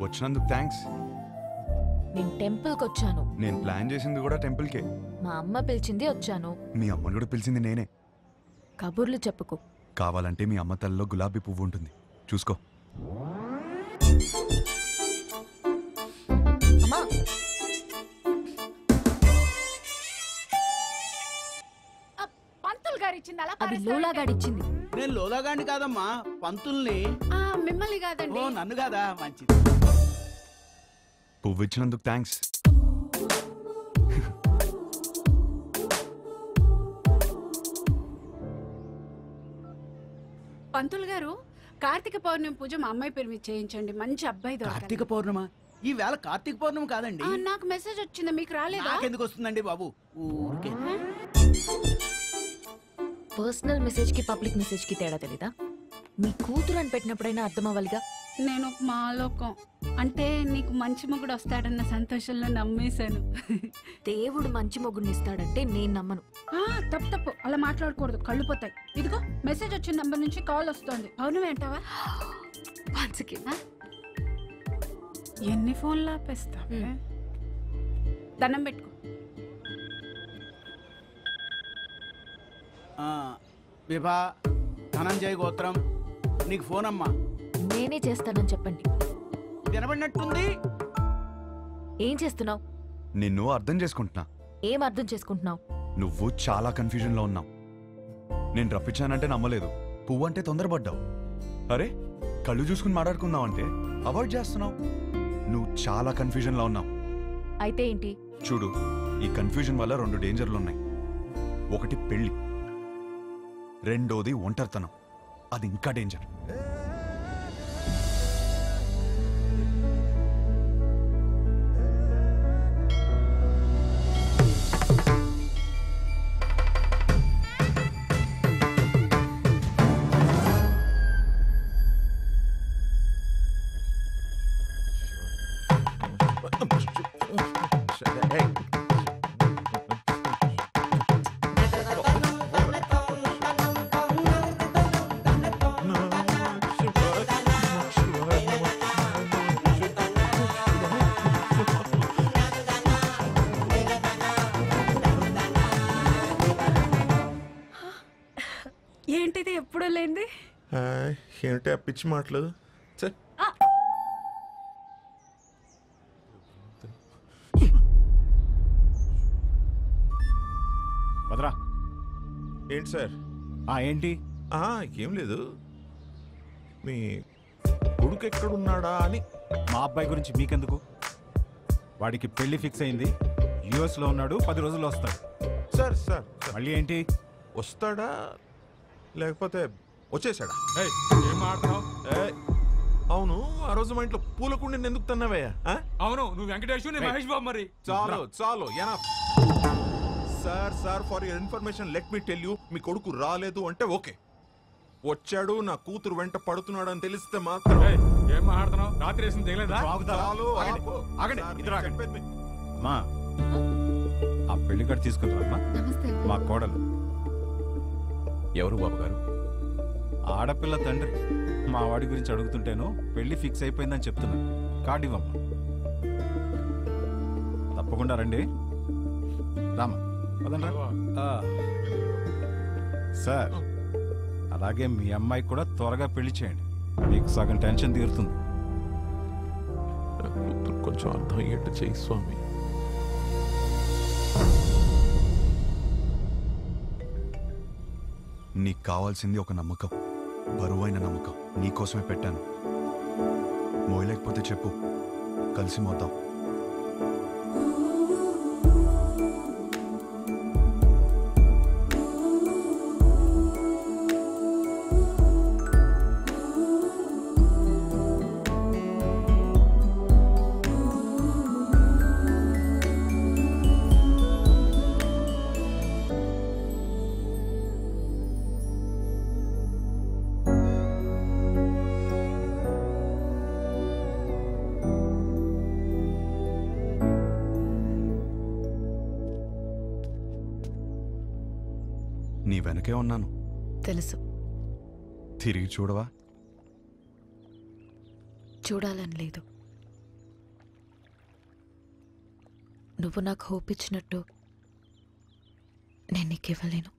వచ్చినందుకు థ్యాంక్స్. నేను టెంపుల్కి వచ్చాను. నేను ప్లాన్ చేసింది కూడా టెంపుల్కే. మా అమ్మ పిలిచింది వచ్చాను. మీ అమ్మని కూడా పిలిచింది నేనే. కబుర్లు చెప్పుకో. కావాలంటే మీ అమ్మ తల్లిలో గులాబీ పువ్వు ఉంటుంది, చూసుకో. అది లోలాగాడిచ్చింది. నేను లోలాగాడిని కాదమ్మా, పంతుల్ని. మిమ్మల్ని కాదండి. నన్ను కాదా? మంచిది. పువ్వు ఇచ్చినందుకు థ్యాంక్స్. పంతులు గారు, కార్తీక పౌర్ణమి పూజ మా అమ్మాయి పేరు మీద చేయించండి. మంచి అబ్బాయి దొరకాలి. కార్తీక పౌర్ణమ? ఈ వేళ కార్తీక పౌర్ణమి కాదండి. నాకు మెసేజ్ వచ్చింది, మీకు రాలేదా? నాకెందుకు వస్తుందండి బాబు, ఊరికే. పర్సనల్ మెసేజ్ కి పబ్లిక్ మెసేజ్ కి తేడా తెలీదా? మీ కూతురు అని పెట్టినప్పుడైనా అర్థం అవ్వాలిగా. నేను ఒక మాలోకం అంటే నీకు మంచి మొగుడు వస్తాడన్న సంతోషంలో నమ్మేశాను. దేవుడు మంచి మొగుడిని ఇస్తాడంటే నేను నమ్మను. తప్పు అలా మాట్లాడకూడదు, కళ్ళు పోతాయి. ఇదిగో మెసేజ్ వచ్చిన నంబర్ నుంచి కాల్ వస్తుంది. అవును ఏంటావా? ఎన్ని ఫోన్లు ఆపేస్తా? దండం పెట్టుకో. విభా ధనంజయ గోత్రం, నీకు ఫోన్ అమ్మా. నేనే చేస్తానని చెప్పండి. వినబడినట్టుంది. ఏం చేస్తున్నావు? నిన్ను అర్థం చేసుకుంటున్నా. ఏం అర్థం చేసుకుంటున్నావు? నువ్వు చాలా కన్ఫ్యూజన్ లో ఉన్నావు. నేను రప్పించానంటే నమ్మలేదు, పువ్వు అంటే తొందరపడ్డావు. అరే కళ్ళు చూసుకుని మాట్లాడుకుందాం అంటే అవాయిడ్ చేస్తున్నావు. నువ్వు చాలా కన్ఫ్యూజన్ లో ఉన్నావు. అయితే ఏంటి? చూడు, ఈ కన్ఫ్యూజన్ వల్ల 2 డేంజర్లు ఉన్నాయి. ఒకటి పెళ్లి, రెండోది ఒంటరితనం. అది ఇంకా డేంజర్. ఏంటిది ఎప్పుడూ లేంది? ఏంటి ఆ పిచ్చి మాటలు? వదరా. ఏంటి సార్? ఏంటి? ఏం లేదు, మీ కొడుకు ఎక్కడున్నాడా అని. మా అబ్బాయి గురించి మీకెందుకు? వాడికి పెళ్లి ఫిక్స్ అయింది, యుఎస్ లో ఉన్నాడు, 10 రోజుల్లో వస్తాడు. సార్ సార్ మళ్ళీ ఏంటి? వస్తాడా లేకపోతే వచ్చేసాడా? ఏం మాట్లాడుతున్నావు? అవును, ఆ రోజు మా ఇంట్లో పూల కుండీని ఎందుకు తన్నావయ్యా? అవును, నువ్వు వెంకటేష్, నేను మహేష్ బాబు. మరి చాలు చాలు, sir sir for your information let me tell you, మీ కొడుకు రాలేదు అంటే ఓకే, వచ్చాడు నా కూతురు వెంట పడుతున్నాడు అని తెలిస్తే మాత్రం. ఏం మాట్లాడుతున్నావు? రాత్రి వేసింది తెలియదా? మా ఆ పెళ్లి కార్డు తీసుకుంటారమ్మా. మా కోడలు. ఎవరు బాబు గారు? ఆడపిల్ల తండ్రి. మా వాడి గురించి అడుగుతుంటేను పెళ్లి ఫిక్స్ అయిపోయిందని చెప్తున్నా. కార్డు ఇవ్వమ్మా. తప్పకుండా రండి. రామా సార్, అలాగే మీ అమ్మాయి కూడా త్వరగా పెళ్లి చేయండి, మీకు సగం టెన్షన్ తీరుతుంది. కొంచెం అర్థం అయ్యేట్టు చేయి స్వామి. నీకు కావాల్సింది ఒక నమ్మకం, బరువైన నమ్మకం. నీకోసమే పెట్టాను. మోయలేకపోతే చెప్పు, కలిసి మోద్దాం. నీ వెనకే ఉన్నాను. తెలుసు. తిరిగి చూడవా? చూడాలని లేదు. నువ్వు నాకు హోప్ ఇచ్చినట్టు నేను నీకు ఇవ్వలేను.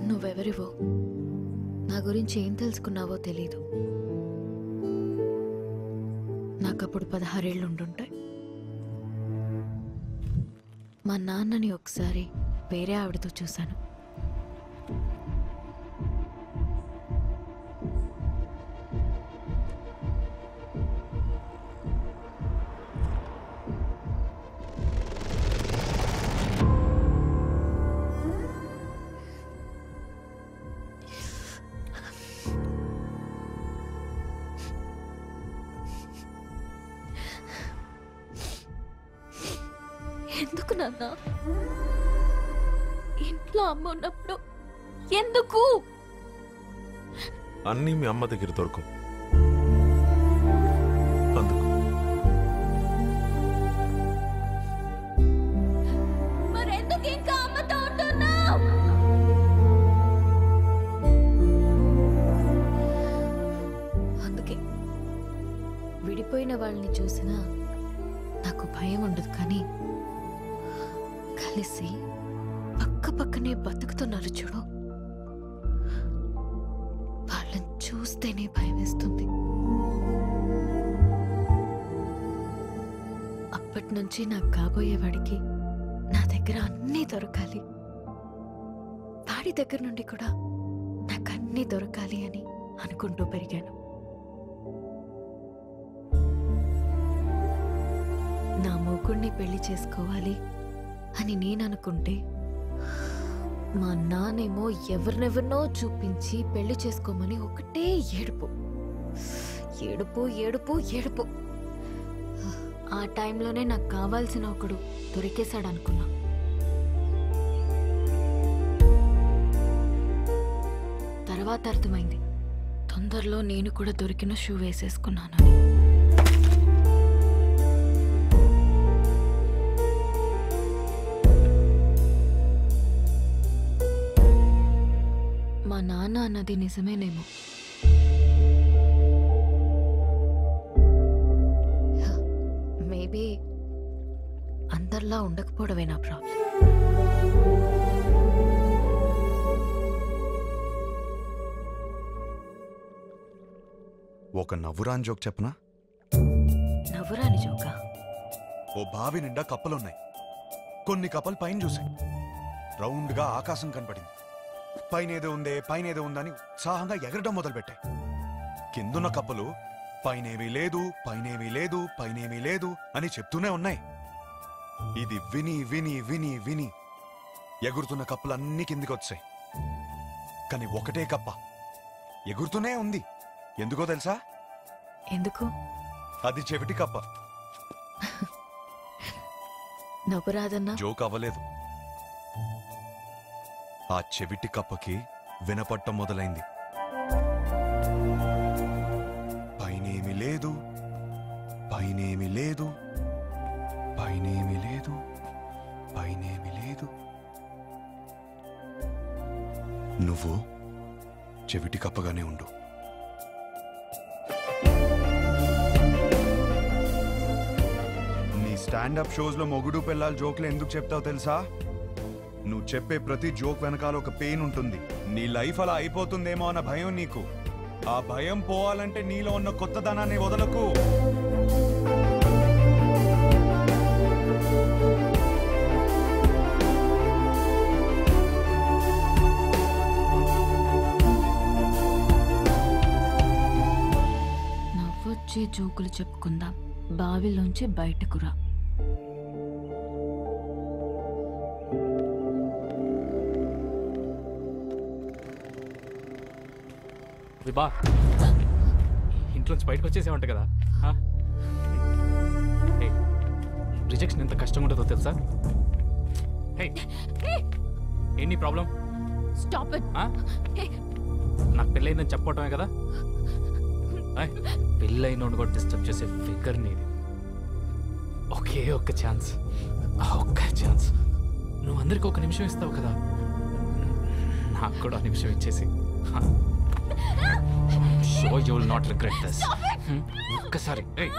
నువ్వెవరివో, నా గురించి ఏం తెలుసుకున్నావో తెలీదు. నాకప్పుడు 16 ఏళ్ళు ఉండుంటాయి. మా నాన్నని ఒకసారి వేరే ఆవిడతో చూశాను. ఎందుకు నాన్న? ఇంట్లో అమ్మ ఉన్నప్పుడు ఎందుకు? అన్నీ మీ అమ్మ దగ్గర దొరకవు, అందుకు. మరెందుకు ఇంకా అమ్మతో ఉంటున్నావు? అందుకే విడిపోయిన వాళ్ళని చూసినా నాకు భయం ఉండదు, కానీ కలిసి పక్క పక్కనే బతుకుతున్నారు చూడు, వాళ్ళని చూస్తేనే భయం వేస్తుంది. అప్పటి నుంచి నాకు కాబోయేవాడికి నా దగ్గర అన్నీ దొరకాలి, వాడి దగ్గర నుండి కూడా నాకు అన్నీ దొరకాలి అని అనుకుంటూ పెరిగాను. నా మొగుణ్ణి పెళ్లి చేసుకోవాలి అని నేను అనుకుంటే మా నాన్నేమో ఎవరినెవరినో చూపించి పెళ్లి చేసుకోమని ఒకటే ఏడుపు ఏడుపు ఏడుపు ఏడుపు. ఆ టైంలోనే నాకు కావాల్సిన ఒకడు దొరికేశాడు అనుకున్నా. తర్వాత అర్థమైంది, తొందరలో నేను కూడా దొరికిన షూ వేసేసుకున్నానని. మా నాన్న అన్నది నిజమేనేమో. మేబీ అందరిలా ఉండకపోవడమే నా ప్రాబ్లం. ఒక నవ్వురాని జోక్ చెప్పనా? నవ్వురాని జోకా? ఓ బావి నిండా కప్పలున్నాయి. కొన్ని కప్పలు పైన చూసాయి. రౌండ్గా ఆకాశం కనపడింది. పైనేదో ఉందే పైనేదో ఉందని ఉత్సాహంగా ఎగరడం మొదలుపెట్టాయి. కిందున్న కప్పలు పైనేమీ లేదు పైనేమీ లేదు పైనేమీ లేదు అని చెప్తూనే ఉన్నాయి. ఇది విని విని విని విని ఎగురుతున్న కప్పలన్నీ కిందికి వచ్చాయి. కానీ ఒకటే కప్ప ఎగురుతూనే ఉంది. ఎందుకో తెలుసా? ఎందుకు? అది చెవిటి కప్ప. నవ్వురాదన్నా? జోక్ అవ్వలేదు. ఆ చెవిటి కప్పకి వినపట్టం మొదలైంది. పైనేమి లేదు పైనేమి లేదు పైనేమి లేదు పైనేమి లేదు. నువ్వు చెవిటి కప్పగానే ఉండు. నీ స్టాండప్ షోస్లో మొగుడు పెళ్ళాల జోక్లు ఎందుకు చెప్తావు తెలుసా? నువ్వు చెప్పే ప్రతి జోక్ వెనకాల ఒక పెయిన్ ఉంటుంది. నీ లైఫ్ అలా అయిపోతుందేమో అన్న భయం నీకు. ఆ భయం పోవాలంటే నీలో ఉన్న కొత్తదనాన్ని వదలకు. నవ్వొచ్చే జోకులు చెప్పుకుందాం, బావిలోంచి బయటకు రా. విభా, ఇంట్లోంచి బయటకు వచ్చేసేవంట కదా. రిజెక్షన్ ఎంత కష్టంగా ఉంటుందో తెలుసా? ఏంటి ప్రాబ్లం? Stop it. నాకు పెళ్ళయిందని చెప్పటమే కదా. పెళ్ళైనోడు కూడా డిస్టర్బ్ చేసే ఫిగర్ నీది. ఒకే ఒక్క ఛాన్స్, ఒక్క ఛాన్స్. నువ్వు అందరికి ఒక నిమిషం ఇస్తావు కదా, నాకు కూడా నిమిషం ఇచ్చేసి. Sure you will not regret this. ఒక్కసారి. Hey.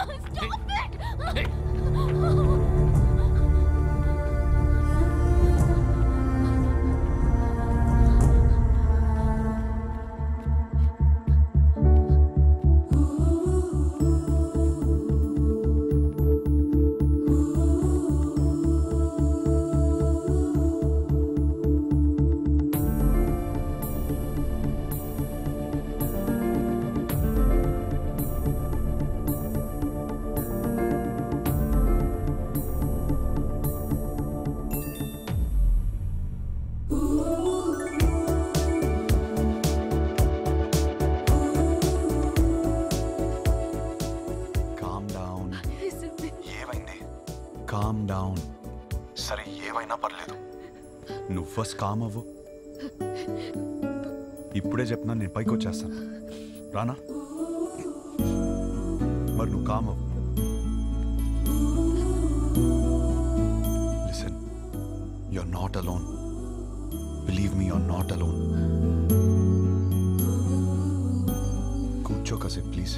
Calm down. సరే ఏమైనా పర్లేదు, నువ్వు ఫస్ట్ కామ్ అవ్వు. ఇప్పుడే చెప్తున్నాను, నేను పైకి వచ్చేస్తాను. రానా? మరి నువ్వు కామ్ అవ్వు. Listen, you're not alone. Believe me, you're not alone. కూర్చో కాసేపు ప్లీజ్.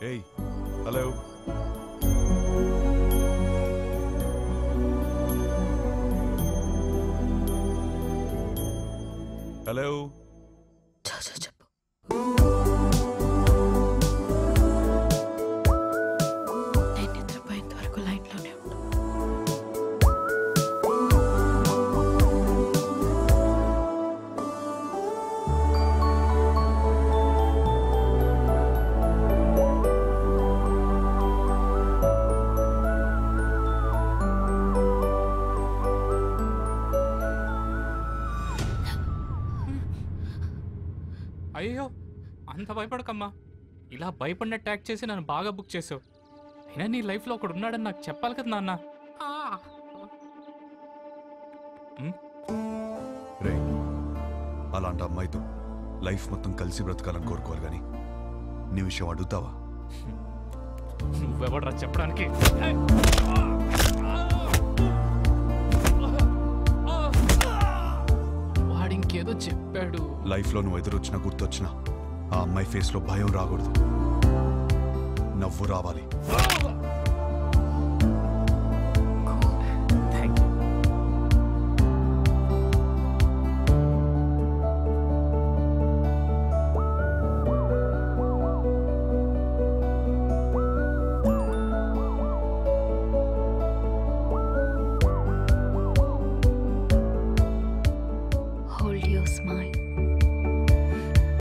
Hey, hello. Hello. చెప్పు. నేను నిద్రపోయేంత వరకు లైన్లోనే ఉండు. అయ్యో, అంత భయపడకమ్మా. ఇలా భయపడినట్టు యాక్ట్ చేసి నన్ను బాగా బుక్ చేసావు. అయినా నీ లైఫ్లో ఒకడు ఉన్నాడని నాకు చెప్పాలి కదా నాన్న. రే, అలాంటి అమ్మాయితో లైఫ్ మొత్తం కలిసి బ్రతకాలని కోరుకోవాలి కానీ నీ విషయం అడుగుతావా? నువ్వెవడరా చెప్పడానికి? వాడింకేదో చెప్పాడు. లైఫ్లో నువ్వు ఎదురొచ్చినా గుర్తొచ్చినా ఆ అమ్మాయి ఫేస్లో భయం రాకూడదు, నవ్వు రావాలి.